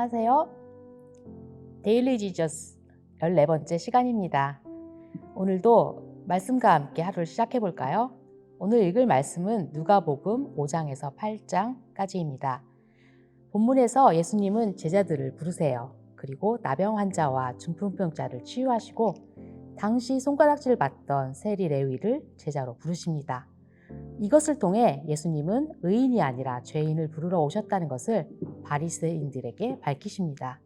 안녕하세요. 데일리 지저스 14번째 시간입니다. 오늘도 말씀과 함께 하루를 시작해 볼까요? 오늘 읽을 말씀은 누가복음 5장에서 8장까지입니다. 본문에서 예수님은 제자들을 부르세요. 그리고 나병 환자와 중풍병자를 치유하시고 당시 손가락질 받던 세리 레위를 제자로 부르십니다. 이것을 통해 예수님은 의인이 아니라 죄인을 부르러 오셨다는 것을 바리새인들에게 밝히십니다.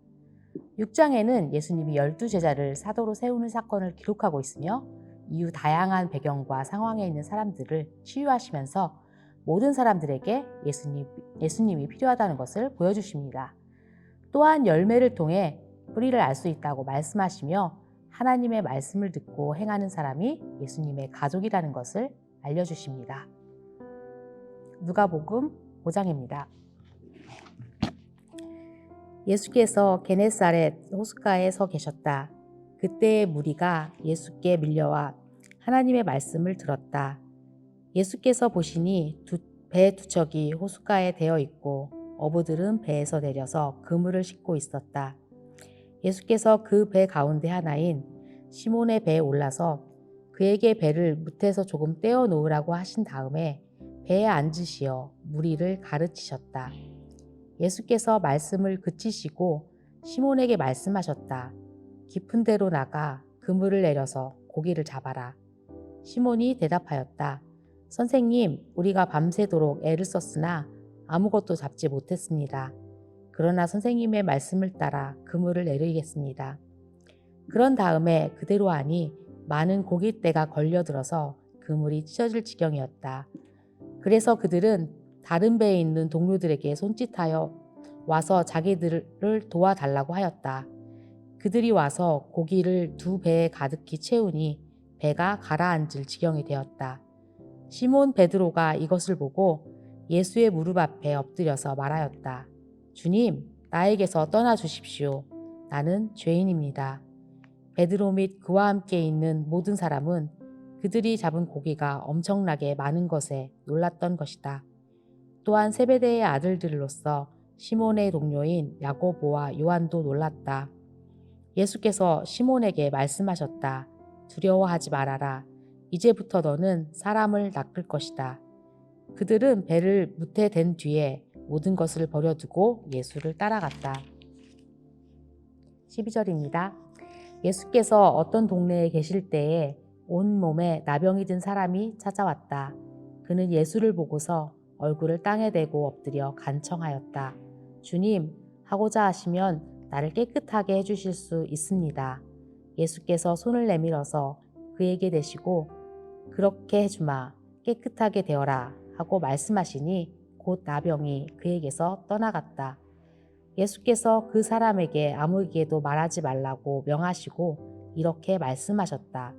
6장에는 예수님이 12제자를 사도로 세우는 사건을 기록하고 있으며 이후 다양한 배경과 상황에 있는 사람들을 치유하시면서 모든 사람들에게 예수님이 필요하다는 것을 보여주십니다. 또한 열매를 통해 뿌리를 알 수 있다고 말씀하시며 하나님의 말씀을 듣고 행하는 사람이 예수님의 가족이라는 것을 알려주십니다. 누가복음 5장입니다. 예수께서 게네사렛 호숫가에 서 계셨다. 그때의 무리가 예수께 밀려와 하나님의 말씀을 들었다. 예수께서 보시니 배 두 척이 호숫가에 대어 있고 어부들은 배에서 내려서 그물을 싣고 있었다. 예수께서 그 배 가운데 하나인 시몬의 배에 올라서 그에게 배를 무태에서 조금 떼어 놓으라고 하신 다음에 배에 앉으시어 무리를 가르치셨다. 예수께서 말씀을 그치시고 시몬에게 말씀하셨다. 깊은 데로 나가 그물을 내려서 고기를 잡아라. 시몬이 대답하였다. 선생님, 우리가 밤새도록 애를 썼으나 아무것도 잡지 못했습니다. 그러나 선생님의 말씀을 따라 그물을 내리겠습니다. 그런 다음에 그대로 하니 많은 고깃대가 걸려들어서 그물이 찢어질 지경이었다. 그래서 그들은 다른 배에 있는 동료들에게 손짓하여 와서 자기들을 도와달라고 하였다. 그들이 와서 고기를 두 배에 가득히 채우니 배가 가라앉을 지경이 되었다. 시몬 베드로가 이것을 보고 예수의 무릎 앞에 엎드려서 말하였다. 주님, 나에게서 떠나 주십시오. 나는 죄인입니다. 베드로 및 그와 함께 있는 모든 사람은 그들이 잡은 고기가 엄청나게 많은 것에 놀랐던 것이다. 또한 세베대의 아들들로서 시몬의 동료인 야고보와 요한도 놀랐다. 예수께서 시몬에게 말씀하셨다. 두려워하지 말아라. 이제부터 너는 사람을 낚을 것이다. 그들은 배를 무태 댄 뒤에 모든 것을 버려두고 예수를 따라갔다. 12절입니다. 예수께서 어떤 동네에 계실 때에 온몸에 나병이 든 사람이 찾아왔다. 그는 예수를 보고서 얼굴을 땅에 대고 엎드려 간청하였다. 주님, 하고자 하시면 나를 깨끗하게 해주실 수 있습니다. 예수께서 손을 내밀어서 그에게 대시고 그렇게 해주마, 깨끗하게 되어라 하고 말씀하시니 곧 나병이 그에게서 떠나갔다. 예수께서 그 사람에게 아무에게도 말하지 말라고 명하시고 이렇게 말씀하셨다.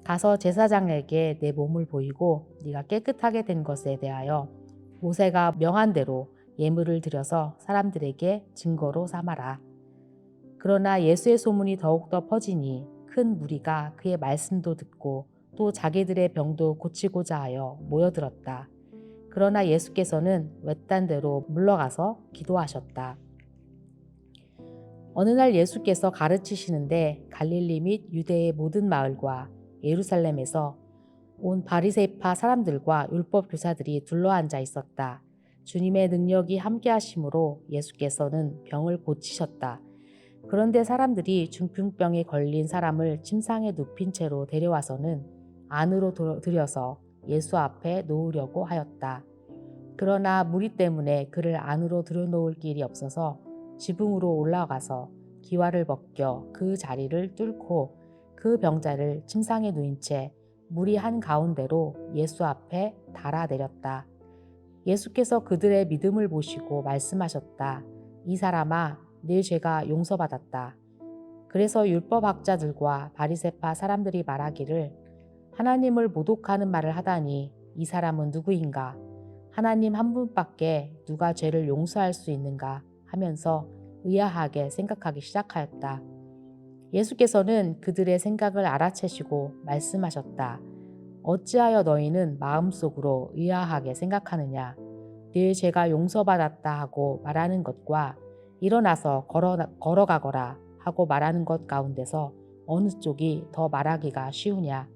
가서 제사장에게 내 몸을 보이고 네가 깨끗하게 된 것에 대하여 모세가 명한 대로 예물을 드려서 사람들에게 증거로 삼아라. 그러나 예수의 소문이 더욱더 퍼지니 큰 무리가 그의 말씀도 듣고 또 자기들의 병도 고치고자 하여 모여들었다. 그러나 예수께서는 외딴 데로 물러가서 기도하셨다. 어느 날 예수께서 가르치시는데 갈릴리 및 유대의 모든 마을과 예루살렘에서 온 바리새파 사람들과 율법 교사들이 둘러앉아 있었다. 주님의 능력이 함께 하심으로 예수께서는 병을 고치셨다. 그런데 사람들이 중풍병에 걸린 사람을 침상에 눕힌 채로 데려와서는 안으로 들여서 예수 앞에 놓으려고 하였다. 그러나 무리 때문에 그를 안으로 들여놓을 길이 없어서 지붕으로 올라가서 기와를 벗겨 그 자리를 뚫고 그 병자를 침상에 누인 채 무리 한가운데로 예수 앞에 달아내렸다. 예수께서 그들의 믿음을 보시고 말씀하셨다. 이 사람아, 네 죄가 용서받았다. 그래서 율법학자들과 바리새파 사람들이 말하기를 하나님을 모독하는 말을 하다니 이 사람은 누구인가? 하나님 한 분밖에 누가 죄를 용서할 수 있는가 하면서 의아하게 생각하기 시작하였다. 예수께서는 그들의 생각을 알아채시고 말씀하셨다. 어찌하여 너희는 마음속으로 의아하게 생각하느냐? 네 죄가 용서받았다 하고 말하는 것과 일어나서 걸어가거라 하고 말하는 것 가운데서 어느 쪽이 더 말하기가 쉬우냐.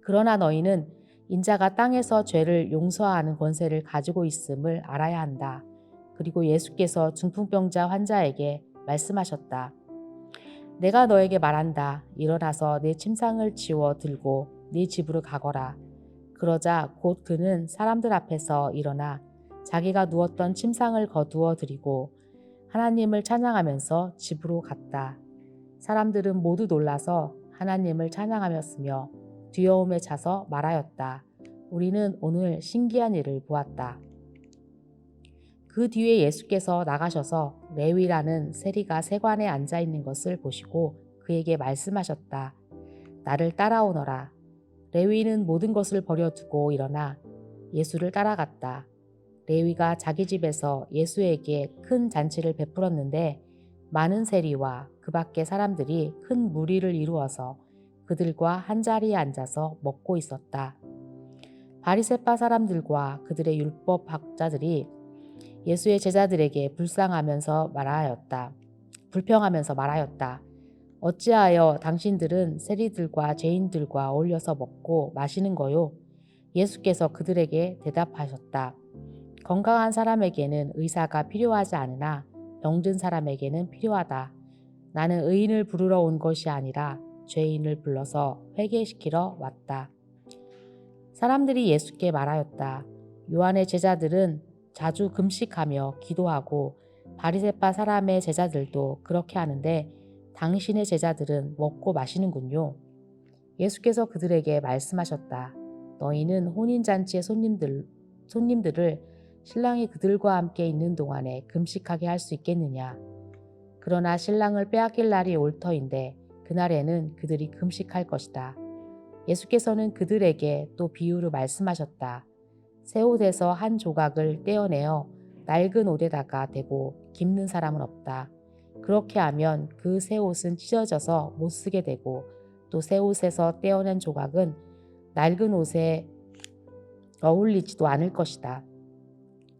그러나 너희는 인자가 땅에서 죄를 용서하는 권세를 가지고 있음을 알아야 한다. 그리고 예수께서 중풍병자 환자에게 말씀하셨다. 내가 너에게 말한다. 일어나서 네 침상을 치워 들고 네 집으로 가거라. 그러자 곧 그는 사람들 앞에서 일어나 자기가 누웠던 침상을 거두어 드리고 하나님을 찬양하면서 집으로 갔다. 사람들은 모두 놀라서 하나님을 찬양하였으며 두려움에 차서 말하였다. 우리는 오늘 신기한 일을 보았다. 그 뒤에 예수께서 나가셔서 레위라는 세리가 세관에 앉아 있는 것을 보시고 그에게 말씀하셨다. 나를 따라오너라. 레위는 모든 것을 버려두고 일어나 예수를 따라갔다. 레위가 자기 집에서 예수에게 큰 잔치를 베풀었는데 많은 세리와 그 밖의 사람들이 큰 무리를 이루어서 그들과 한자리에 앉아서 먹고 있었다. 바리새파 사람들과 그들의 율법 학자들이 예수의 제자들에게 불평하면서 말하였다. 어찌하여 당신들은 세리들과 죄인들과 어울려서 먹고 마시는 거요? 예수께서 그들에게 대답하셨다. 건강한 사람에게는 의사가 필요하지 않으나 병든 사람에게는 필요하다. 나는 의인을 부르러 온 것이 아니라 죄인을 불러서 회개시키러 왔다. 사람들이 예수께 말하였다. 요한의 제자들은 자주 금식하며 기도하고 바리새파 사람의 제자들도 그렇게 하는데 당신의 제자들은 먹고 마시는군요. 예수께서 그들에게 말씀하셨다. 너희는 혼인잔치의 손님들을 신랑이 그들과 함께 있는 동안에 금식하게 할 수 있겠느냐. 그러나 신랑을 빼앗길 날이 올 터인데 그날에는 그들이 금식할 것이다. 예수께서는 그들에게 또 비유로 말씀하셨다. 새 옷에서 한 조각을 떼어내어 낡은 옷에다가 대고 깁는 사람은 없다. 그렇게 하면 그 새 옷은 찢어져서 못 쓰게 되고 또 새 옷에서 떼어낸 조각은 낡은 옷에 어울리지도 않을 것이다.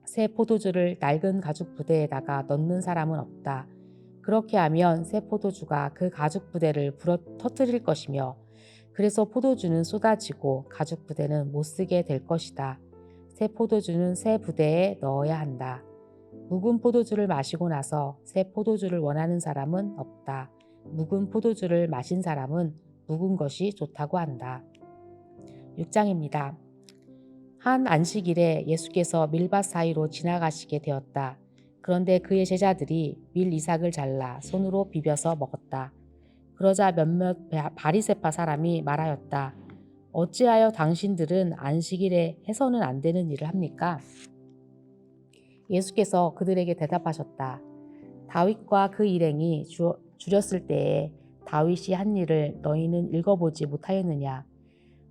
새 포도주를 낡은 가죽 부대에다가 넣는 사람은 없다. 그렇게 하면 새 포도주가 그 가죽 부대를 불어 터뜨릴 것이며 그래서 포도주는 쏟아지고 가죽 부대는 못 쓰게 될 것이다. 새 포도주는 새 부대에 넣어야 한다. 묵은 포도주를 마시고 나서 새 포도주를 원하는 사람은 없다. 묵은 포도주를 마신 사람은 묵은 것이 좋다고 한다. 6장입니다. 한 안식일에 예수께서 밀밭 사이로 지나가시게 되었다. 그런데 그의 제자들이 밀 이삭을 잘라 손으로 비벼서 먹었다. 그러자 몇몇 바리새파 사람이 말하였다. 어찌하여 당신들은 안식일에 해서는 안 되는 일을 합니까? 예수께서 그들에게 대답하셨다. 다윗과 그 일행이 줄였을 때에 다윗이 한 일을 너희는 읽어보지 못하였느냐?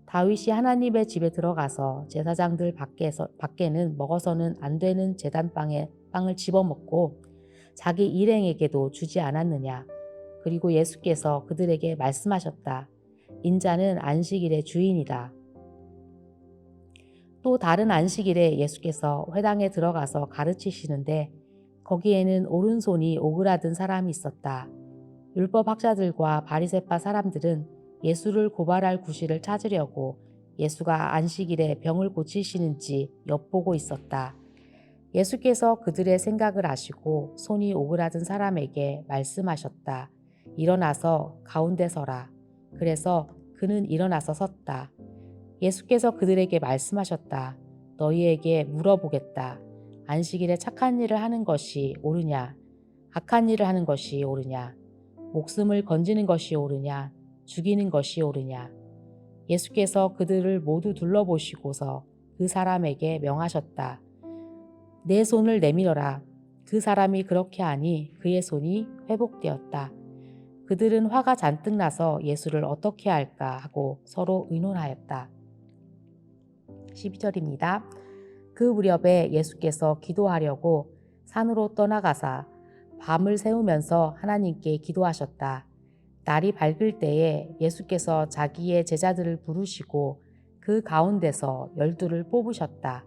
다윗이 하나님의 집에 들어가서 제사장들 밖에는 먹어서는 안 되는 제단빵에 빵을 집어먹고 자기 일행에게도 주지 않았느냐? 그리고 예수께서 그들에게 말씀하셨다. 인자는 안식일의 주인이다. 또 다른 안식일에 예수께서 회당에 들어가서 가르치시는데 거기에는 오른손이 오그라든 사람이 있었다. 율법 학자들과 바리새파 사람들은 예수를 고발할 구실을 찾으려고 예수가 안식일에 병을 고치시는지 엿보고 있었다. 예수께서 그들의 생각을 아시고 손이 오그라든 사람에게 말씀하셨다. 일어나서 가운데 서라. 그래서 그는 일어나서 섰다. 예수께서 그들에게 말씀하셨다. 너희에게 물어보겠다. 안식일에 착한 일을 하는 것이 옳으냐? 악한 일을 하는 것이 옳으냐? 목숨을 건지는 것이 옳으냐? 죽이는 것이 옳으냐? 예수께서 그들을 모두 둘러보시고서 그 사람에게 명하셨다. 내 손을 내밀어라. 그 사람이 그렇게 하니 그의 손이 회복되었다. 그들은 화가 잔뜩 나서 예수를 어떻게 할까 하고 서로 의논하였다. 12절입니다. 그 무렵에 예수께서 기도하려고 산으로 떠나가사 밤을 새우면서 하나님께 기도하셨다. 날이 밝을 때에 예수께서 자기의 제자들을 부르시고 그 가운데서 12를 뽑으셨다.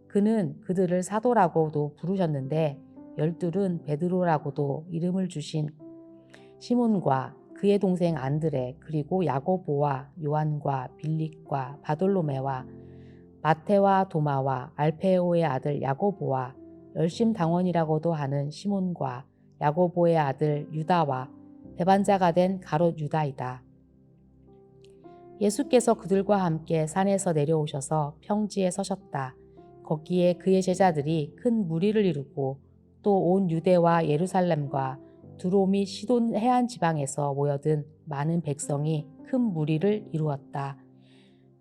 그는 그들을 사도라고도 부르셨는데 열둘은 베드로라고도 이름을 주신 시몬과 그의 동생 안드레, 그리고 야고보와 요한과 빌립과 바돌로메와 마테와 도마와 알페오의 아들 야고보와 열심당원이라고도 하는 시몬과 야고보의 아들 유다와 배반자가 된 가롯 유다이다. 예수께서 그들과 함께 산에서 내려오셔서 평지에 서셨다. 거기에 그의 제자들이 큰 무리를 이루고 또 온 유대와 예루살렘과 두로 및 시돈 해안 지방에서 모여든 많은 백성이 큰 무리를 이루었다.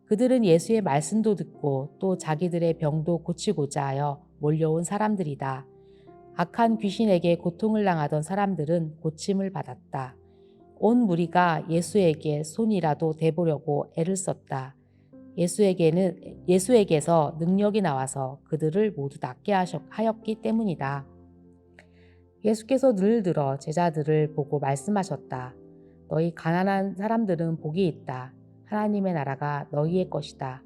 그들은 예수의 말씀도 듣고 또 자기들의 병도 고치고자 하여 몰려온 사람들이다. 악한 귀신에게 고통을 당하던 사람들은 고침을 받았다. 온 무리가 예수에게 손이라도 대보려고 애를 썼다. 예수에게서 능력이 나와서 그들을 모두 낫게 하였기 때문이다. 예수께서 늘 들어 제자들을 보고 말씀하셨다. 너희 가난한 사람들은 복이 있다. 하나님의 나라가 너희의 것이다.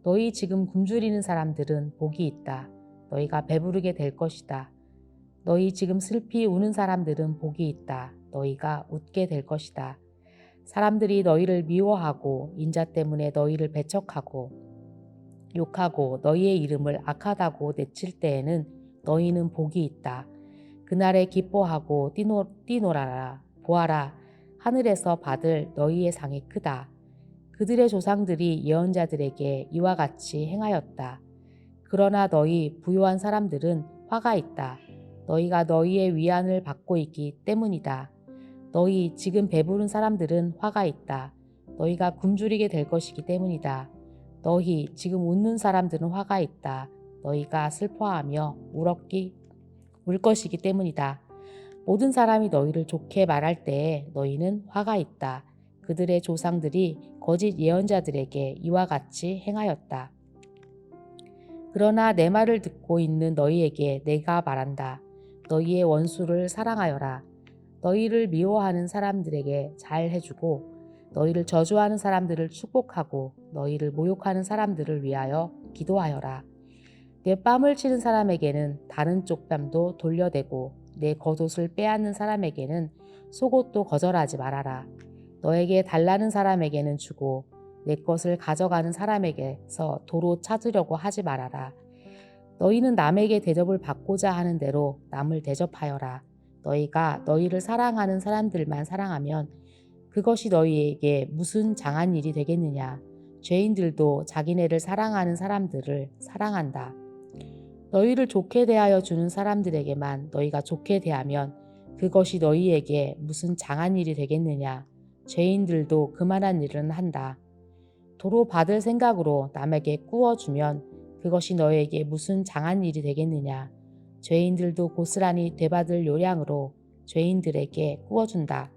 너희 지금 굶주리는 사람들은 복이 있다. 너희가 배부르게 될 것이다. 너희 지금 슬피 우는 사람들은 복이 있다. 너희가 웃게 될 것이다. 사람들이 너희를 미워하고 인자 때문에 너희를 배척하고 욕하고 너희의 이름을 악하다고 내칠 때에는 너희는 복이 있다. 그날에 기뻐하고 뛰놀아라. 보아라. 하늘에서 받을 너희의 상이 크다. 그들의 조상들이 예언자들에게 이와 같이 행하였다. 그러나 너희 부요한 사람들은 화가 있다. 너희가 너희의 위안을 받고 있기 때문이다. 너희 지금 배부른 사람들은 화가 있다. 너희가 굶주리게 될 것이기 때문이다. 너희 지금 웃는 사람들은 화가 있다. 너희가 슬퍼하며 울 것이기 때문이다. 모든 사람이 너희를 좋게 말할 때에 너희는 화가 있다. 그들의 조상들이 거짓 예언자들에게 이와 같이 행하였다. 그러나 내 말을 듣고 있는 너희에게 내가 말한다. 너희의 원수를 사랑하여라. 너희를 미워하는 사람들에게 잘 해주고 너희를 저주하는 사람들을 축복하고 너희를 모욕하는 사람들을 위하여 기도하여라. 내 뺨을 치는 사람에게는 다른 쪽 뺨도 돌려대고 내 겉옷을 빼앗는 사람에게는 속옷도 거절하지 말아라. 너에게 달라는 사람에게는 주고 내 것을 가져가는 사람에게서 도로 찾으려고 하지 말아라. 너희는 남에게 대접을 받고자 하는 대로 남을 대접하여라. 너희가 너희를 사랑하는 사람들만 사랑하면 그것이 너희에게 무슨 장한 일이 되겠느냐. 죄인들도 자기네를 사랑하는 사람들을 사랑한다. 너희를 좋게 대하여 주는 사람들에게만 너희가 좋게 대하면 그것이 너희에게 무슨 장한 일이 되겠느냐. 죄인들도 그만한 일은 한다. 도로 받을 생각으로 남에게 꾸어주면 그것이 너희에게 무슨 장한 일이 되겠느냐. 죄인들도 고스란히 되받을 요량으로 죄인들에게 꾸어준다.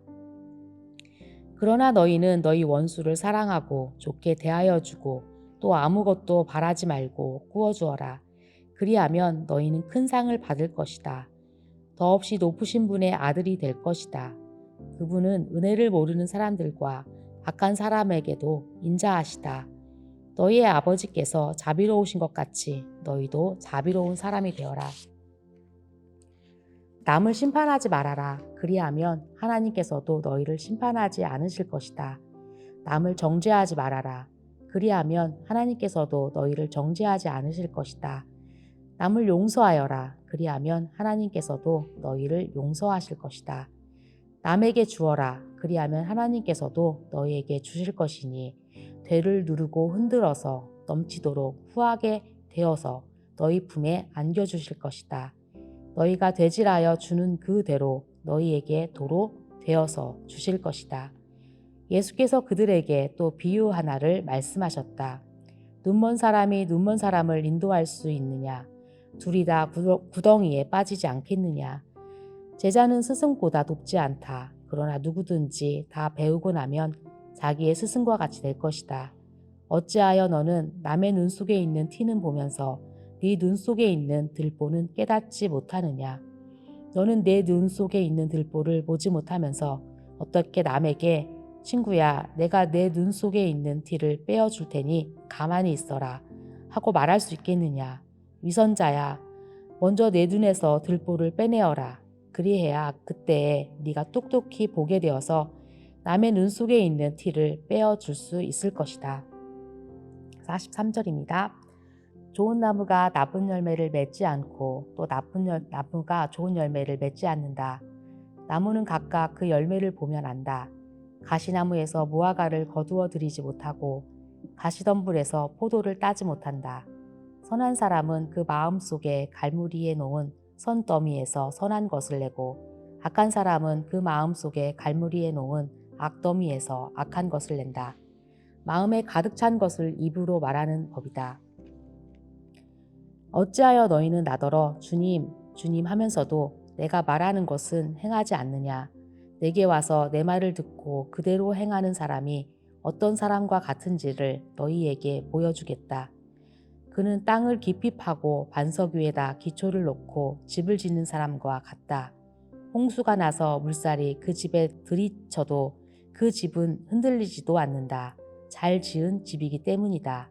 그러나 너희는 너희 원수를 사랑하고 좋게 대하여 주고 또 아무것도 바라지 말고 꾸어주어라. 그리하면 너희는 큰 상을 받을 것이다. 더없이 높으신 분의 아들이 될 것이다. 그분은 은혜를 모르는 사람들과 악한 사람에게도 인자하시다. 너희의 아버지께서 자비로우신 것 같이 너희도 자비로운 사람이 되어라. 남을 심판하지 말아라. 그리하면 하나님께서도 너희를 심판하지 않으실 것이다. 남을 정죄하지 말아라. 그리하면 하나님께서도 너희를 정죄하지 않으실 것이다. 남을 용서하여라. 그리하면 하나님께서도 너희를 용서하실 것이다. 남에게 주어라. 그리하면 하나님께서도 너희에게 주실 것이니 되를 누르고 흔들어서 넘치도록 후하게 되어서 너희 품에 안겨주실 것이다. 너희가 되질하여 주는 그대로 너희에게 도로 되어서 주실 것이다. 예수께서 그들에게 또 비유 하나를 말씀하셨다. 눈먼 사람이 눈먼 사람을 인도할 수 있느냐? 둘이 다 구덩이에 빠지지 않겠느냐? 제자는 스승보다 높지 않다. 그러나 누구든지 다 배우고 나면 자기의 스승과 같이 될 것이다. 어찌하여 너는 남의 눈 속에 있는 티는 보면서 네 눈 속에 있는 들보는 깨닫지 못하느냐? 너는 내 눈 속에 있는 들보를 보지 못하면서 어떻게 남에게 친구야, 내가 내 눈 속에 있는 티를 빼어줄 테니 가만히 있어라 하고 말할 수 있겠느냐? 위선자야, 먼저 내 눈에서 들보를 빼내어라. 그리해야 그때에 네가 똑똑히 보게 되어서 남의 눈 속에 있는 티를 빼어줄 수 있을 것이다. 43절입니다. 좋은 나무가 나쁜 열매를 맺지 않고 또 나무가 좋은 열매를 맺지 않는다. 나무는 각각 그 열매를 보면 안다. 가시나무에서 무화과를 거두어 들이지 못하고 가시덤불에서 포도를 따지 못한다. 선한 사람은 그 마음속에 갈무리에 놓은 선더미에서 선한 것을 내고 악한 사람은 그 마음속에 갈무리에 놓은 악더미에서 악한 것을 낸다. 마음에 가득 찬 것을 입으로 말하는 법이다. 어찌하여 너희는 나더러 주님, 주님 하면서도 내가 말하는 것은 행하지 않느냐? 내게 와서 내 말을 듣고 그대로 행하는 사람이 어떤 사람과 같은지를 너희에게 보여주겠다. 그는 땅을 깊이 파고 반석 위에다 기초를 놓고 집을 짓는 사람과 같다. 홍수가 나서 물살이 그 집에 들이쳐도 그 집은 흔들리지도 않는다. 잘 지은 집이기 때문이다.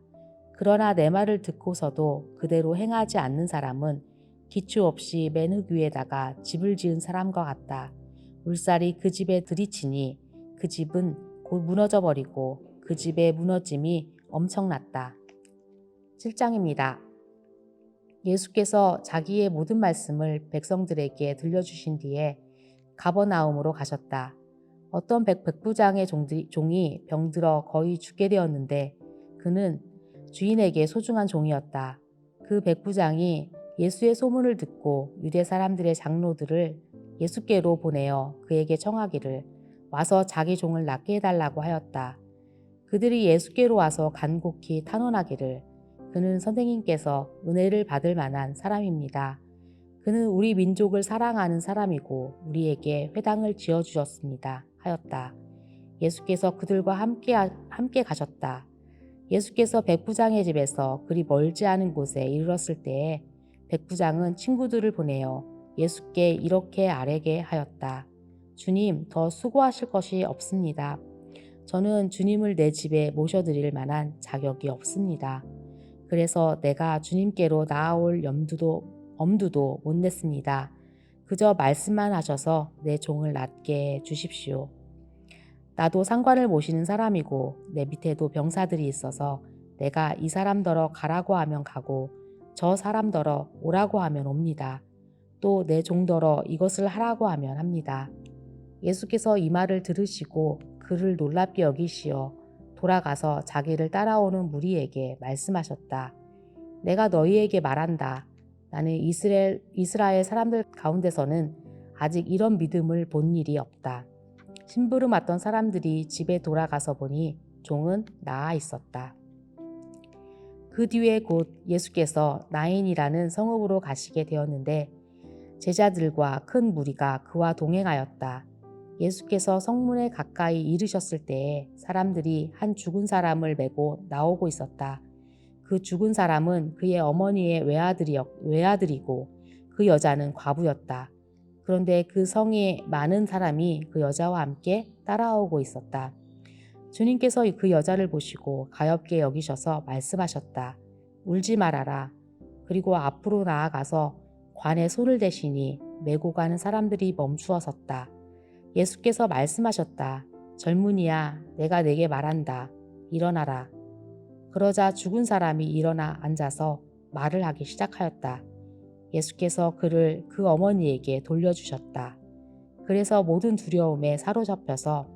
그러나 내 말을 듣고서도 그대로 행하지 않는 사람은 기초 없이 맨 흙 위에다가 집을 지은 사람과 같다. 물살이 그 집에 들이치니 그 집은 곧 무너져 버리고 그 집의 무너짐이 엄청났다. 7장입니다. 예수께서 자기의 모든 말씀을 백성들에게 들려주신 뒤에 가버나움으로 가셨다. 어떤 백부장의 종이 병들어 거의 죽게 되었는데 그는 주인에게 소중한 종이었다. 그 백부장이 예수의 소문을 듣고 유대 사람들의 장로들을 예수께로 보내어 그에게 청하기를 와서 자기 종을 낫게 해달라고 하였다. 그들이 예수께로 와서 간곡히 탄원하기를 그는 선생님께서 은혜를 받을 만한 사람입니다. 그는 우리 민족을 사랑하는 사람이고 우리에게 회당을 지어주셨습니다. 하였다. 예수께서 그들과 함께 가셨다. 예수께서 백부장의 집에서 그리 멀지 않은 곳에 이르렀을 때에 백부장은 친구들을 보내어 예수께 이렇게 아뢰게 하였다. 주님, 더 수고하실 것이 없습니다. 저는 주님을 내 집에 모셔드릴 만한 자격이 없습니다. 그래서 내가 주님께로 나아올 엄두도 못 냈습니다. 그저 말씀만 하셔서 내 종을 낫게 해 주십시오. 나도 상관을 모시는 사람이고 내 밑에도 병사들이 있어서 내가 이 사람더러 가라고 하면 가고 저 사람더러 오라고 하면 옵니다. 또 내 종더러 이것을 하라고 하면 합니다. 예수께서 이 말을 들으시고 그를 놀랍게 여기시어 돌아가서 자기를 따라오는 무리에게 말씀하셨다. 내가 너희에게 말한다. 나는 이스라엘 사람들 가운데서는 아직 이런 믿음을 본 일이 없다. 심부름 왔던 사람들이 집에 돌아가서 보니 종은 나아 있었다. 그 뒤에 곧 예수께서 나인이라는 성읍으로 가시게 되었는데 제자들과 큰 무리가 그와 동행하였다. 예수께서 성문에 가까이 이르셨을 때에 사람들이 한 죽은 사람을 메고 나오고 있었다. 그 죽은 사람은 그의 어머니의 외아들이고 그 여자는 과부였다. 그런데 그 성에 많은 사람이 그 여자와 함께 따라오고 있었다. 주님께서 그 여자를 보시고 가엾게 여기셔서 말씀하셨다. 울지 말아라. 그리고 앞으로 나아가서 관에 손을 대시니 메고 가는 사람들이 멈추어 섰다. 예수께서 말씀하셨다. 젊은이야, 내가 내게 말한다. 일어나라. 그러자 죽은 사람이 일어나 앉아서 말을 하기 시작하였다. 예수께서 그를 그 어머니에게 돌려주셨다. 그래서 모든 두려움에 사로잡혀서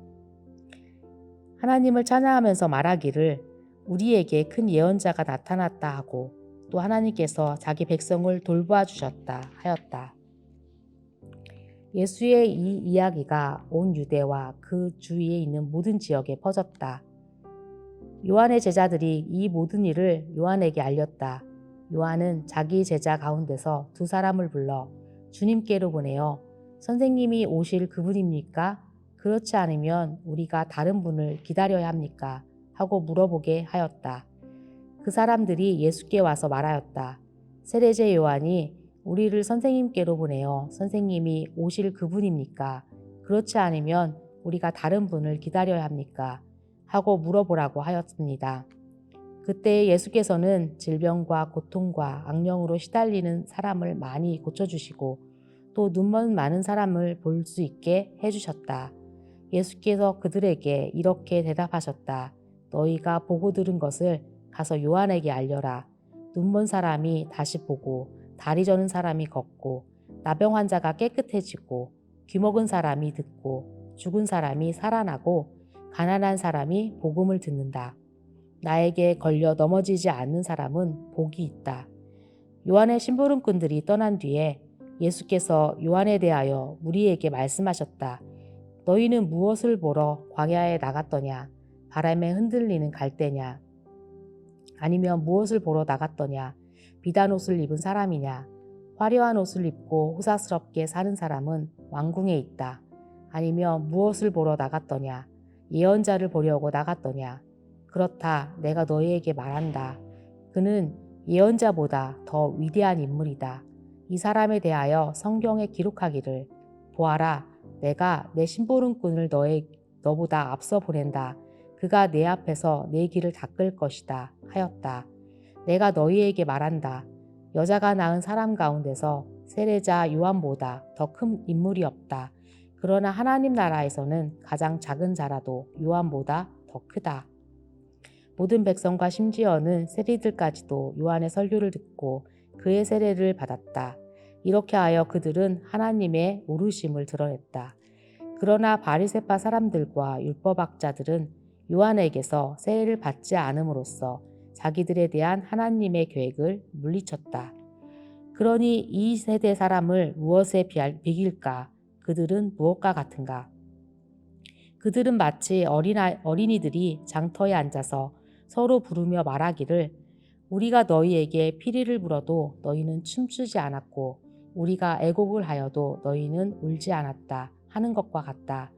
하나님을 찬양하면서 말하기를 우리에게 큰 예언자가 나타났다 하고 또 하나님께서 자기 백성을 돌보아 주셨다 하였다. 예수의 이 이야기가 온 유대와 그 주위에 있는 모든 지역에 퍼졌다. 요한의 제자들이 이 모든 일을 요한에게 알렸다. 요한은 자기 제자 가운데서 두 사람을 불러 주님께로 보내어 선생님이 오실 그분입니까? 그렇지 않으면 우리가 다른 분을 기다려야 합니까? 하고 물어보게 하였다. 그 사람들이 예수께 와서 말하였다. 세례제 요한이 우리를 선생님께로 보내어 선생님이 오실 그분입니까? 그렇지 않으면 우리가 다른 분을 기다려야 합니까? 하고 물어보라고 하였습니다. 그때 예수께서는 질병과 고통과 악령으로 시달리는 사람을 많이 고쳐주시고 또 눈먼 많은 사람을 볼 수 있게 해주셨다. 예수께서 그들에게 이렇게 대답하셨다. 너희가 보고 들은 것을 가서 요한에게 알려라. 눈먼 사람이 다시 보고 다리 저는 사람이 걷고 나병 환자가 깨끗해지고 귀먹은 사람이 듣고 죽은 사람이 살아나고 가난한 사람이 복음을 듣는다. 나에게 걸려 넘어지지 않는 사람은 복이 있다. 요한의 심부름꾼들이 떠난 뒤에 예수께서 요한에 대하여 무리에게 말씀하셨다. 너희는 무엇을 보러 광야에 나갔더냐? 바람에 흔들리는 갈대냐? 아니면 무엇을 보러 나갔더냐? 비단 옷을 입은 사람이냐? 화려한 옷을 입고 호사스럽게 사는 사람은 왕궁에 있다. 아니면 무엇을 보러 나갔더냐? 예언자를 보려고 나갔더냐? 그렇다. 내가 너희에게 말한다. 그는 예언자보다 더 위대한 인물이다. 이 사람에 대하여 성경에 기록하기를 보아라. 내가 내 심부름꾼을 너보다 앞서 보낸다. 그가 내 앞에서 내 길을 닦을 것이다 하였다. 내가 너희에게 말한다. 여자가 낳은 사람 가운데서 세례자 요한보다 더 큰 인물이 없다. 그러나 하나님 나라에서는 가장 작은 자라도 요한보다 더 크다. 모든 백성과 심지어는 세리들까지도 요한의 설교를 듣고 그의 세례를 받았다. 이렇게 하여 그들은 하나님의 오르심을 드러냈다. 그러나 바리새파 사람들과 율법학자들은 요한에게서 세례를 받지 않음으로써 자기들에 대한 하나님의 계획을 물리쳤다. 그러니 이 세대 사람을 무엇에 비길까? 그들은 무엇과 같은가? 그들은 마치 어린이들이 장터에 앉아서 서로 부르며 말하기를 우리가 너희에게 피리를 불어도 너희는 춤추지 않았고 우리가 애곡을 하여도 너희는 울지 않았다 하는 것과 같다.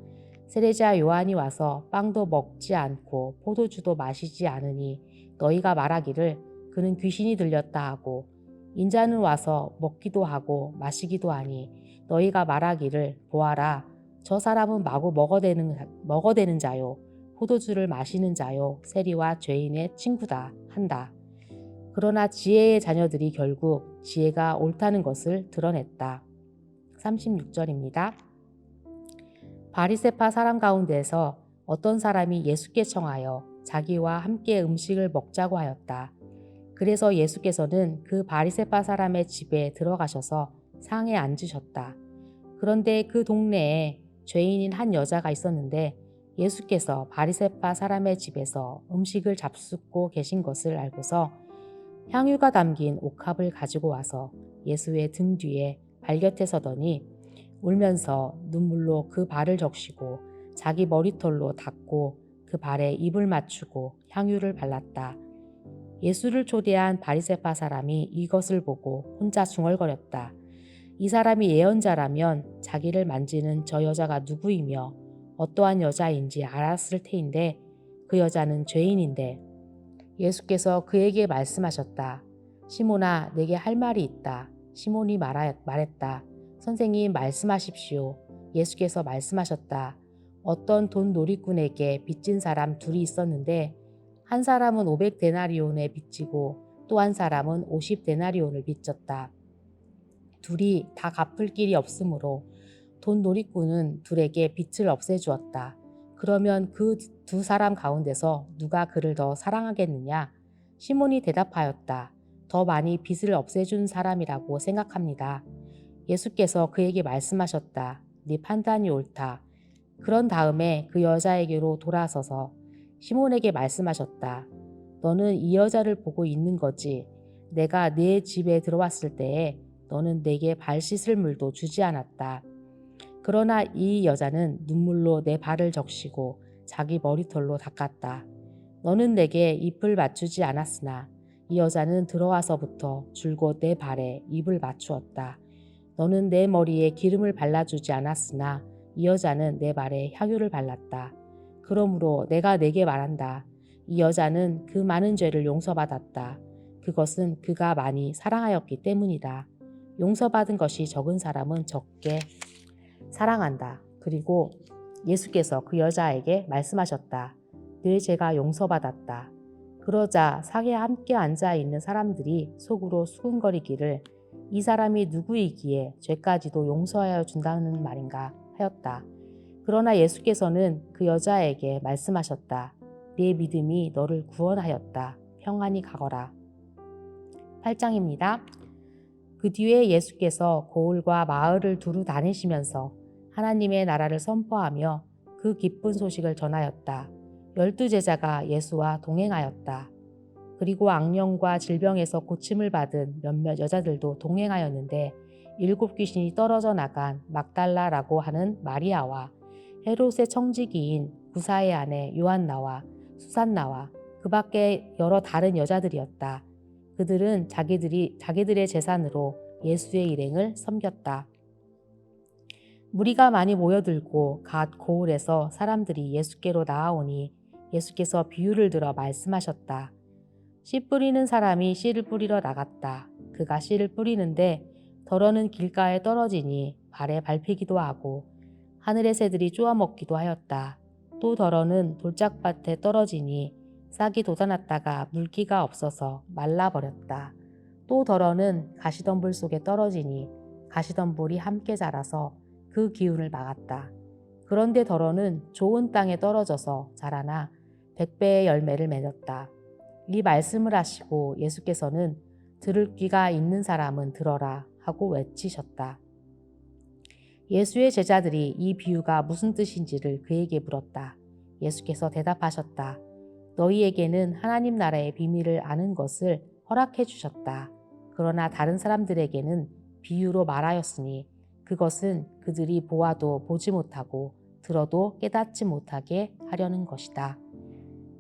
세례자 요한이 와서 빵도 먹지 않고 포도주도 마시지 않으니 너희가 말하기를 그는 귀신이 들렸다 하고 인자는 와서 먹기도 하고 마시기도 하니 너희가 말하기를 보아라 저 사람은 마구 먹어대는 자요 포도주를 마시는 자요 세리와 죄인의 친구다 한다. 그러나 지혜의 자녀들이 결국 지혜가 옳다는 것을 드러냈다. 36절입니다. 바리새파 사람 가운데서 어떤 사람이 예수께 청하여 자기와 함께 음식을 먹자고 하였다. 그래서 예수께서는 그 바리새파 사람의 집에 들어가셔서 상에 앉으셨다. 그런데 그 동네에 죄인인 한 여자가 있었는데 예수께서 바리새파 사람의 집에서 음식을 잡숫고 계신 것을 알고서 향유가 담긴 옥합을 가지고 와서 예수의 등 뒤에 발곁에 서더니 울면서 눈물로 그 발을 적시고 자기 머리털로 닦고 그 발에 입을 맞추고 향유를 발랐다. 예수를 초대한 바리새파 사람이 이것을 보고 혼자 중얼거렸다. 이 사람이 예언자라면 자기를 만지는 저 여자가 누구이며 어떠한 여자인지 알았을 테인데 그 여자는 죄인인데 예수께서 그에게 말씀하셨다. 시몬아 내게 할 말이 있다. 시몬이 말했다. 선생님 말씀하십시오. 예수께서 말씀하셨다. 어떤 돈 놀이꾼에게 빚진 사람 둘이 있었는데 한 사람은 500데나리온에 빚지고 또 한 사람은 50데나리온을 빚졌다. 둘이 다 갚을 길이 없으므로 돈 놀이꾼은 둘에게 빚을 없애주었다. 그러면 그 두 사람 가운데서 누가 그를 더 사랑하겠느냐? 시몬이 대답하였다. 더 많이 빚을 없애준 사람이라고 생각합니다. 예수께서 그에게 말씀하셨다. 네 판단이 옳다. 그런 다음에 그 여자에게로 돌아서서 시몬에게 말씀하셨다. 너는 이 여자를 보고 있는 거지. 내가 네 집에 들어왔을 때에 너는 내게 발 씻을 물도 주지 않았다. 그러나 이 여자는 눈물로 내 발을 적시고 자기 머리털로 닦았다. 너는 내게 잎을 맞추지 않았으나 이 여자는 들어와서부터 줄곧 내 발에 잎을 맞추었다. 너는 내 머리에 기름을 발라주지 않았으나 이 여자는 내 발에 향유를 발랐다. 그러므로 내가 내게 말한다. 이 여자는 그 많은 죄를 용서받았다. 그것은 그가 많이 사랑하였기 때문이다. 용서받은 것이 적은 사람은 적게 사랑한다. 그리고 예수께서 그 여자에게 말씀하셨다. 네 죄가 용서받았다. 그러자 상에 함께 앉아 있는 사람들이 속으로 수군거리기를 이 사람이 누구이기에 죄까지도 용서하여 준다는 말인가 하였다. 그러나 예수께서는 그 여자에게 말씀하셨다. 네 믿음이 너를 구원하였다. 평안히 가거라. 8장입니다. 그 뒤에 예수께서 고을과 마을을 두루 다니시면서 하나님의 나라를 선포하며 그 기쁜 소식을 전하였다. 12제자가 예수와 동행하였다. 그리고 악령과 질병에서 고침을 받은 몇몇 여자들도 동행하였는데 7 귀신이 떨어져 나간 막달라라고 하는 마리아와 헤롯의 청지기인 구사의 아내 요한나와 수산나와 그 밖에 여러 다른 여자들이었다. 그들은 자기들의 재산으로 예수의 일행을 섬겼다. 무리가 많이 모여들고 갓 고을에서 사람들이 예수께로 나아오니 예수께서 비유를 들어 말씀하셨다. 씨 뿌리는 사람이 씨를 뿌리러 나갔다. 그가 씨를 뿌리는데 덜어는 길가에 떨어지니 발에 밟히기도 하고 하늘의 새들이 쪼아먹기도 하였다. 또 덜어는 돌짝밭에 떨어지니 싹이 돋아났다가 물기가 없어서 말라버렸다. 또 덜어는 가시덤불 속에 떨어지니 가시덤불이 함께 자라서 그 기운을 막았다. 그런데 덜어는 좋은 땅에 떨어져서 자라나 100배의 열매를 맺었다. 이 말씀을 하시고 예수께서는 들을 귀가 있는 사람은 들어라 하고 외치셨다. 예수의 제자들이 이 비유가 무슨 뜻인지를 그에게 물었다. 예수께서 대답하셨다. 너희에게는 하나님 나라의 비밀을 아는 것을 허락해 주셨다. 그러나 다른 사람들에게는 비유로 말하였으니 그것은 그들이 보아도 보지 못하고 들어도 깨닫지 못하게 하려는 것이다.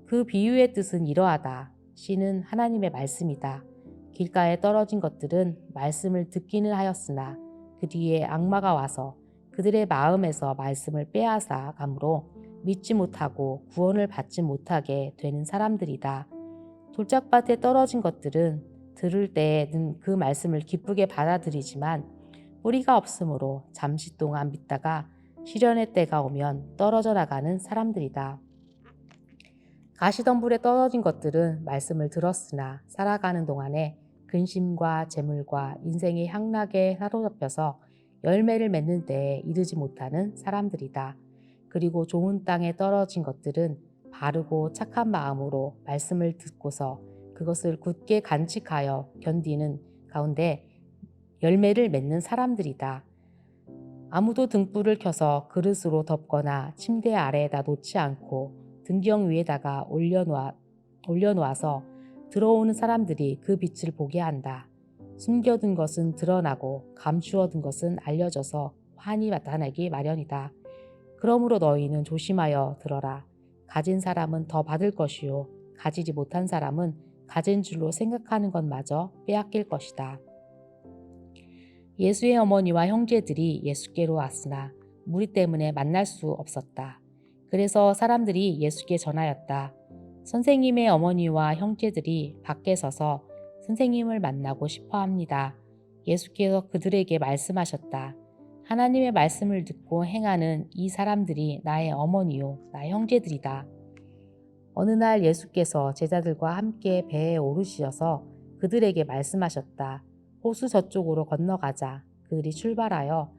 그 비유의 뜻은 이러하다. 씨는 하나님의 말씀이다. 길가에 떨어진 것들은 말씀을 듣기는 하였으나 그 뒤에 악마가 와서 그들의 마음에서 말씀을 빼앗아 가므로 믿지 못하고 구원을 받지 못하게 되는 사람들이다. 돌짝밭에 떨어진 것들은 들을 때에는 그 말씀을 기쁘게 받아들이지만 뿌리가 없으므로 잠시 동안 믿다가 시련의 때가 오면 떨어져 나가는 사람들이다. 가시덤불에 떨어진 것들은 말씀을 들었으나 살아가는 동안에 근심과 재물과 인생의 향락에 사로잡혀서 열매를 맺는 데에 이르지 못하는 사람들이다. 그리고 좋은 땅에 떨어진 것들은 바르고 착한 마음으로 말씀을 듣고서 그것을 굳게 간직하여 견디는 가운데 열매를 맺는 사람들이다. 아무도 등불을 켜서 그릇으로 덮거나 침대 아래에다 놓지 않고 등경 위에다가 올려놓아서 들어오는 사람들이 그 빛을 보게 한다. 숨겨둔 것은 드러나고 감추어둔 것은 알려져서 환히 나타나기 마련이다. 그러므로 너희는 조심하여 들어라. 가진 사람은 더 받을 것이요 가지지 못한 사람은 가진 줄로 생각하는 것마저 빼앗길 것이다. 예수의 어머니와 형제들이 예수께로 왔으나 무리 때문에 만날 수 없었다. 그래서 사람들이 예수께 전하였다. 선생님의 어머니와 형제들이 밖에 서서 선생님을 만나고 싶어 합니다. 예수께서 그들에게 말씀하셨다. 하나님의 말씀을 듣고 행하는 이 사람들이 나의 어머니요 나의 형제들이다. 어느 날 예수께서 제자들과 함께 배에 오르시어서 그들에게 말씀하셨다. 호수 저쪽으로 건너가자. 그들이 출발하여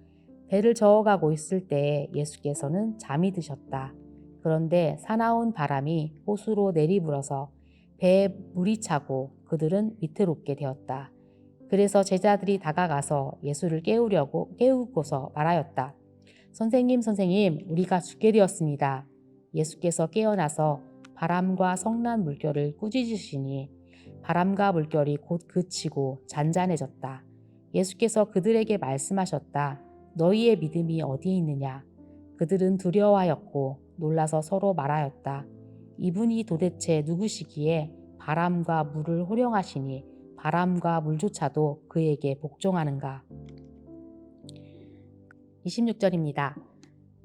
배를 저어가고 있을 때에 예수께서는 잠이 드셨다. 그런데 사나운 바람이 호수로 내리불어서 배에 물이 차고 그들은 위태롭게 되었다. 그래서 제자들이 다가가서 예수를 깨우고서 말하였다. 선생님, 선생님, 우리가 죽게 되었습니다. 예수께서 깨어나서 바람과 성난 물결을 꾸짖으시니 바람과 물결이 곧 그치고 잔잔해졌다. 예수께서 그들에게 말씀하셨다. 너희의 믿음이 어디에 있느냐? 그들은 두려워하였고 놀라서 서로 말하였다. 이분이 도대체 누구시기에 바람과 물을 호령하시니 바람과 물조차도 그에게 복종하는가? 26절입니다.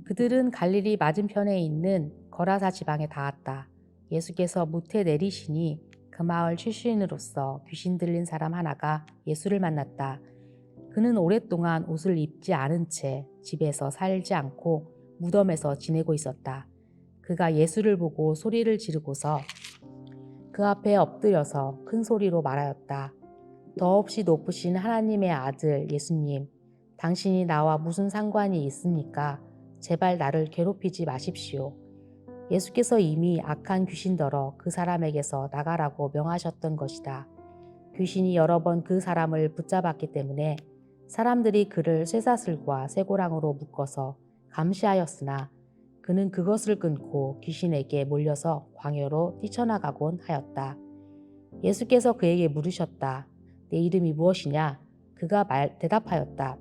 그들은 갈릴리 맞은편에 있는 거라사 지방에 닿았다. 예수께서 무태 내리시니 그 마을 출신으로서 귀신 들린 사람 하나가 예수를 만났다. 그는 오랫동안 옷을 입지 않은 채 집에서 살지 않고 무덤에서 지내고 있었다. 그가 예수를 보고 소리를 지르고서 그 앞에 엎드려서 큰 소리로 말하였다. 더없이 높으신 하나님의 아들 예수님, 당신이 나와 무슨 상관이 있습니까? 제발 나를 괴롭히지 마십시오. 예수께서 이미 악한 귀신더러 그 사람에게서 나가라고 명하셨던 것이다. 귀신이 여러 번 그 사람을 붙잡았기 때문에 사람들이 그를 쇠사슬과 쇠고랑으로 묶어서 감시하였으나 그는 그것을 끊고 귀신에게 몰려서 광야로 뛰쳐나가곤 하였다. 예수께서 그에게 물으셨다. 내 이름이 무엇이냐? 그가 대답하였다.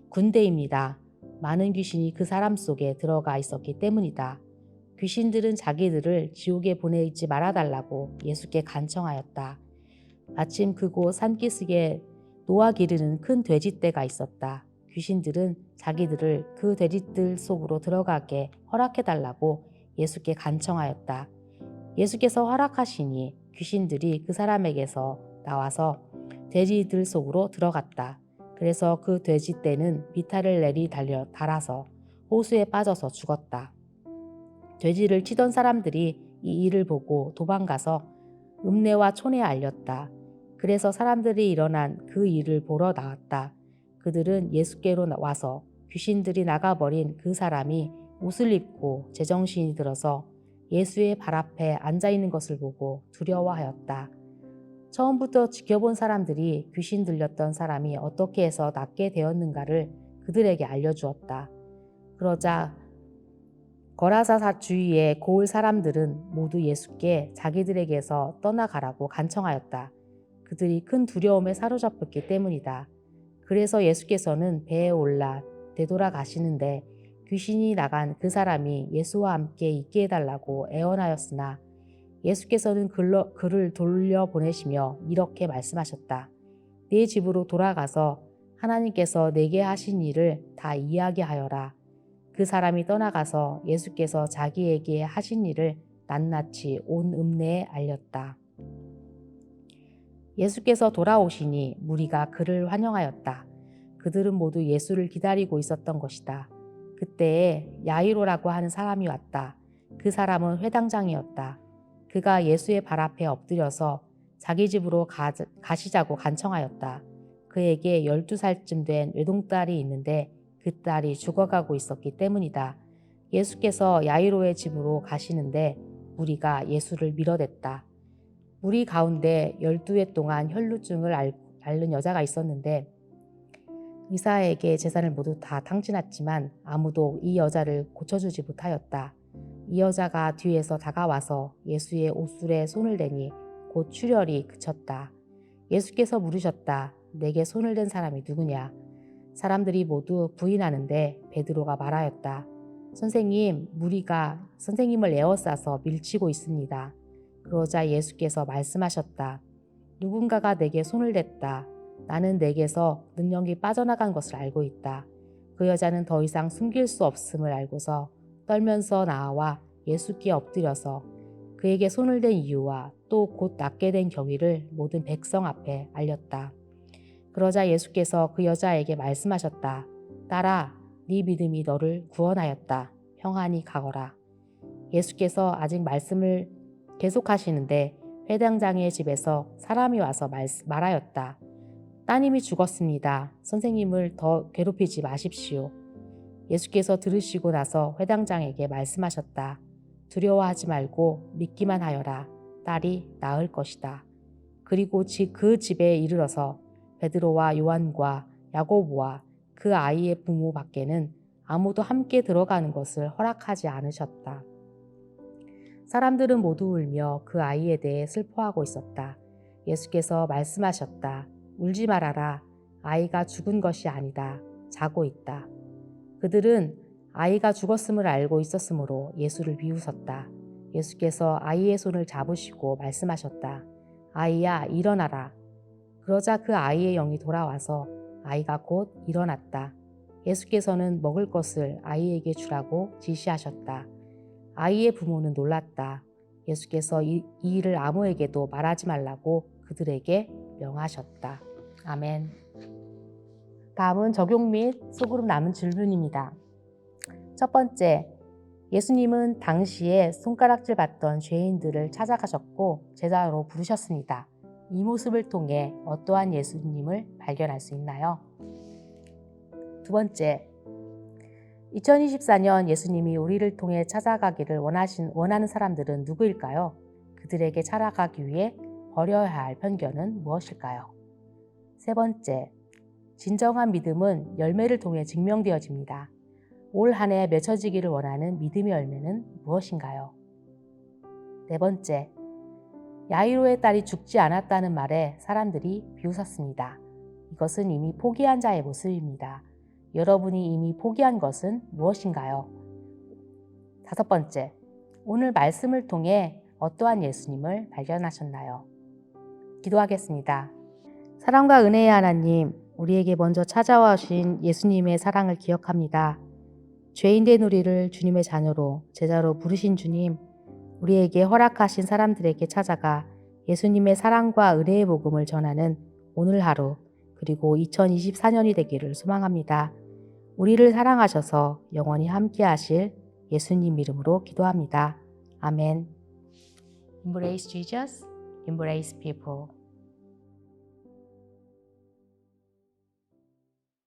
군대입니다. 많은 귀신이 그 사람 속에 들어가 있었기 때문이다. 귀신들은 자기들을 지옥에 보내지 말아달라고 예수께 간청하였다. 마침 그곳 산기슭에 노아 기르는 큰 돼지떼가 있었다. 귀신들은 자기들을 그 돼지들 속으로 들어가게 허락해달라고 예수께 간청하였다. 예수께서 허락하시니 귀신들이 그 사람에게서 나와서 돼지들 속으로 들어갔다. 그래서 그 돼지떼는 비탈을 달아서 호수에 빠져서 죽었다. 돼지를 치던 사람들이 이 일을 보고 도망가서 읍내와 촌에 알렸다. 그래서 사람들이 일어난 그 일을 보러 나왔다. 그들은 예수께로 와서 귀신들이 나가버린 그 사람이 옷을 입고 제정신이 들어서 예수의 발 앞에 앉아있는 것을 보고 두려워하였다. 처음부터 지켜본 사람들이 귀신 들렸던 사람이 어떻게 해서 낫게 되었는가를 그들에게 알려주었다. 그러자 거라사 주위의 고을 사람들은 모두 예수께 자기들에게서 떠나가라고 간청하였다. 그들이 큰 두려움에 사로잡혔기 때문이다. 그래서 예수께서는 배에 올라 되돌아가시는데 귀신이 나간 그 사람이 예수와 함께 있게 해달라고 애원하였으나 예수께서는 그를 돌려보내시며 이렇게 말씀하셨다. 네 집으로 돌아가서 하나님께서 내게 하신 일을 다 이야기하여라. 그 사람이 떠나가서 예수께서 자기에게 하신 일을 낱낱이 온 읍내에 알렸다. 예수께서 돌아오시니 무리가 그를 환영하였다. 그들은 모두 예수를 기다리고 있었던 것이다. 그때에 야이로라고 하는 사람이 왔다. 그 사람은 회당장이었다. 그가 예수의 발 앞에 엎드려서 자기 집으로 가시자고 간청하였다. 그에게 12살쯤 된 외동딸이 있는데 그 딸이 죽어가고 있었기 때문이다. 예수께서 야이로의 집으로 가시는데 무리가 예수를 밀어댔다. 무리 가운데 12해 동안 혈루증을 앓는 여자가 있었는데 의사에게 재산을 모두 다 탕진했지만 아무도 이 여자를 고쳐주지 못하였다. 이 여자가 뒤에서 다가와서 예수의 옷술에 손을 대니 곧 출혈이 그쳤다. 예수께서 물으셨다. 내게 손을 댄 사람이 누구냐? 사람들이 모두 부인하는데 베드로가 말하였다. 선생님, 무리가 선생님을 에워싸서 밀치고 있습니다. 그러자 예수께서 말씀하셨다. 누군가가 내게 손을 댔다. 나는 내게서 능력이 빠져나간 것을 알고 있다. 그 여자는 더 이상 숨길 수 없음을 알고서 떨면서 나와 예수께 엎드려서 그에게 손을 댄 이유와 또 곧 낫게 된 경위를 모든 백성 앞에 알렸다. 그러자 예수께서 그 여자에게 말씀하셨다. 딸아, 네 믿음이 너를 구원하였다. 평안히 가거라. 예수께서 아직 말씀을 계속하시는데 회당장의 집에서 사람이 와서 말하였다. 따님이 죽었습니다. 선생님을 더 괴롭히지 마십시오. 예수께서 들으시고 나서 회당장에게 말씀하셨다. 두려워하지 말고 믿기만 하여라. 딸이 나을 것이다. 그리고 그 집에 이르러서 베드로와 요한과 야고보와 그 아이의 부모 밖에는 아무도 함께 들어가는 것을 허락하지 않으셨다. 사람들은 모두 울며 그 아이에 대해 슬퍼하고 있었다. 예수께서 말씀하셨다. 울지 말아라. 아이가 죽은 것이 아니다. 자고 있다. 그들은 아이가 죽었음을 알고 있었으므로 예수를 비웃었다. 예수께서 아이의 손을 잡으시고 말씀하셨다. 아이야, 일어나라. 그러자 그 아이의 영이 돌아와서 아이가 곧 일어났다. 예수께서는 먹을 것을 아이에게 주라고 지시하셨다. 아이의 부모는 놀랐다. 예수께서 이 일을 아무에게도 말하지 말라고 그들에게 명하셨다. 아멘. 다음은 적용 및 속으로 남은 질문입니다. 첫 번째, 예수님은 당시에 손가락질 받던 죄인들을 찾아가셨고 제자로 부르셨습니다. 이 모습을 통해 어떠한 예수님을 발견할 수 있나요? 두 번째, 2024년 예수님이 우리를 통해 찾아가기를 원하는 사람들은 누구일까요? 그들에게 찾아가기 위해 버려야 할 편견은 무엇일까요? 세 번째, 진정한 믿음은 열매를 통해 증명되어집니다. 올 한 해 맺혀지기를 원하는 믿음의 열매는 무엇인가요? 네 번째, 야이로의 딸이 죽지 않았다는 말에 사람들이 비웃었습니다. 이것은 이미 포기한 자의 모습입니다. 여러분이 이미 포기한 것은 무엇인가요? 다섯 번째, 오늘 말씀을 통해 어떠한 예수님을 발견하셨나요? 기도하겠습니다. 사랑과 은혜의 하나님, 우리에게 먼저 찾아와 주신 예수님의 사랑을 기억합니다. 죄인된 우리를 주님의 자녀로, 제자로 부르신 주님, 우리에게 허락하신 사람들에게 찾아가 예수님의 사랑과 은혜의 복음을 전하는 오늘 하루, 그리고 2024년이 되기를 소망합니다. 우리를 사랑하셔서 영원히 함께 하실 예수님 이름으로 기도합니다. 아멘. Embrace Jesus, embrace people.